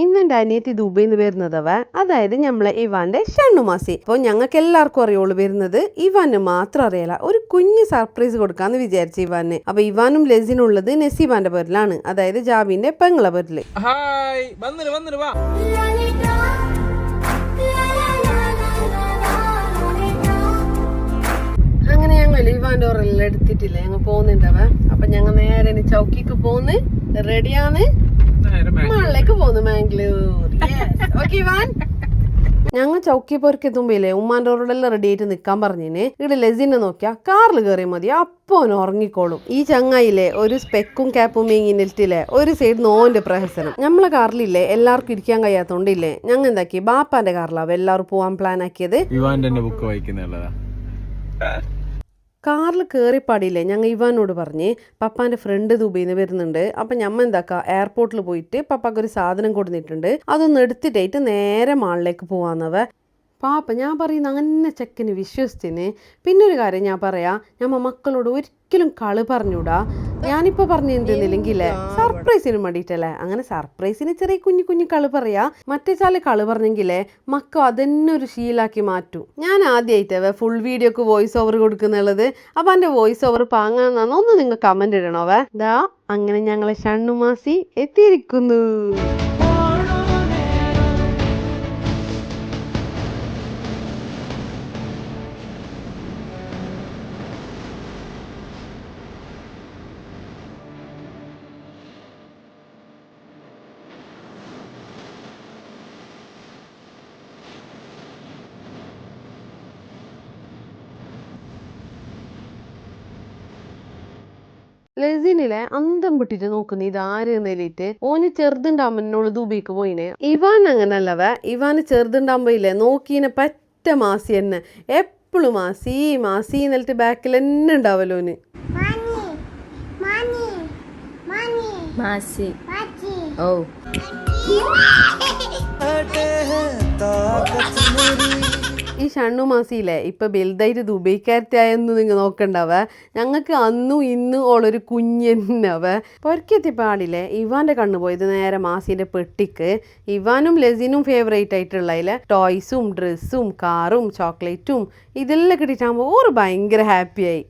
ഇന്ന് എന്റെ അനിയത്തി ദുബൈന്ന് വരുന്നതവ, അതായത് നമ്മളെ ഇവാന്റെ ഷണ്ണുമാസി. അപ്പോൾ ഞങ്ങൾക്ക് എല്ലാവർക്കും അറിയുള്ളൂ വരുന്നത്, ഇവാന് മാത്രം അറിയില്ല. ഒരു കുഞ്ഞ് സർപ്രൈസ് കൊടുക്കാന്ന് വിചാരിച്ചു ഇവാന്. അപ്പൊ ഇവാനും ലെസിനും ഉള്ളത് നസീബാന്റെ പേരിലാണ്, അതായത് ജാബിന്റെ പെങ്ങളെ പേരില്. അങ്ങനെ ഞങ്ങൾ ഇവാന്റെ ഓറെല്ലാം എടുത്തിട്ടില്ല, ഞങ്ങൾ പോകുന്നുണ്ടവ. അപ്പൊ ഞങ്ങൾ നേരെ ചൗക്കിക്ക് പോന്ന് റെഡിയാണ്, മകളിലേക്ക് പോന്നു മാംഗ്ലൂർ. ഓക്കെ ഇവാൻ, ഞങ്ങൾ ചൗക്കി പോർക്ക് എത്തുമ്പോയില്ലേ ഉമ്മാന്റെ ഓറോടെല്ലാം റെഡി ആയിട്ട് നിക്കാൻ പറഞ്ഞിന്. ഇവിടെ ലെസിനെ നോക്കിയാ കാറിൽ കയറിയാൽ മതി, അപ്പൊ ഉറങ്ങിക്കോളും. ഈ ചങ്ങായില്ലേ ഒരു സ്പെക്കും ക്യാപ്പും മീങ്ങിനിട്ടില്ലേ ഒരു സൈഡ് നോന്റെ പ്രഹസനം. നമ്മളെ കാറിലില്ലേ എല്ലാവർക്കും ഇരിക്കാൻ കഴിയാത്തോണ്ടില്ലേ ഞങ്ങൾ എന്താക്കി ബാപ്പാന്റെ കാറിലാവും എല്ലാവരും പോവാൻ പ്ലാൻ ആക്കിയത്. കാറിൽ കയറി പാടിയില്ലേ ഞങ്ങൾ ഇവാനോട് പറഞ്ഞ് പപ്പാന്റെ ഫ്രണ്ട് ദുബൈന്ന് വരുന്നുണ്ട്, അപ്പൊ ഞമ്മ എന്താക്കുക എയർപോർട്ടിൽ പോയിട്ട് പപ്പാക്ക് ഒരു സാധനം കൊടുത്തിട്ടുണ്ട്, അതൊന്ന് എടുത്തിട്ടായിട്ട് നേരെ മാളിലേക്ക് പോവാന്നവ. പാപ്പ ഞാൻ പറയുന്ന അങ്ങനെ ചെക്കന് വിശ്വസിച്ചിന്. പിന്നെ ഒരു കാര്യം ഞാൻ പറയാ, ഞമ്മ മക്കളോട് ഒരിക്കലും കളി പറഞ്ഞൂടാ. ഞാനിപ്പോ പറഞ്ഞു എന്തെന്നില്ലെങ്കിലേ സർപ്രൈസിന് വേണ്ടിയിട്ടല്ലേ, അങ്ങനെ സർപ്രൈസിന് ചെറിയ കുഞ്ഞു കുഞ്ഞു കളി പറയാ. മറ്റേ ചാല് കളി പറഞ്ഞെങ്കിലേ മക്കൾ അതന്നെ ഒരു ശീലാക്കി മാറ്റും. ഞാൻ ആദ്യമായിട്ടേ ഫുൾ വീഡിയോക്ക് വോയിസ് ഓവർ കൊടുക്കുന്നുള്ളത്. അപ്പൊ എന്റെ വോയിസ് ഓവർ പാങ്ങാന്നാന്ന് ഒന്ന് നിങ്ങൾ കമന്റ് ഇടണോവേ. ദാ അങ്ങനെ ഞങ്ങളെ ഷണ്ണുമാസി എത്തിയിരിക്കുന്നു. ലെസിനിലെ അന്തം വിട്ടിട്ട് നോക്കുന്നു ഇതാര് നേരിട്ട്. ഓന് ചെറുതുണ്ടാകുമ്പോ എന്നോട് ദുബൈക്ക് പോയിനെ. ഇവാൻ അങ്ങനല്ലവ, ഇവാന് ചെറുതുണ്ടാകുമ്പോ ഇല്ലേ നോക്കീനെ പറ്റ മാസി തന്നെ, എപ്പോഴും മാസി മാസി എന്നിട്ട് ബാക്കിൽ തന്നെ ഉണ്ടാവല്ലോന്. ഈ ഷണ്ണുമാസിയില്ലേ ഇപ്പൊ വലുതായിട്ട് ദുബൈക്കാരത്തിയായെന്ന് നിങ്ങൾ നോക്കണ്ടാവ. ഞങ്ങൾക്ക് അന്നും ഇന്നും ഓളൊരു കുഞ്ഞെന്നവ. പൊരക്കെത്തി പാടില്ലേ ഇവാന്റെ കണ്ണു പോയത് നേരെ മാസിന്റെ പെട്ടിക്ക്. ഇവാനും ലെസിനും ഫേവറേറ്റ് ആയിട്ടുള്ളതിലെ ടോയ്സും ഡ്രസ്സും കാറും ചോക്ലേറ്റും ഇതെല്ലാം കിട്ടിയിട്ടാകുമ്പോൾ ഓർ ഭയങ്കര ഹാപ്പിയായി.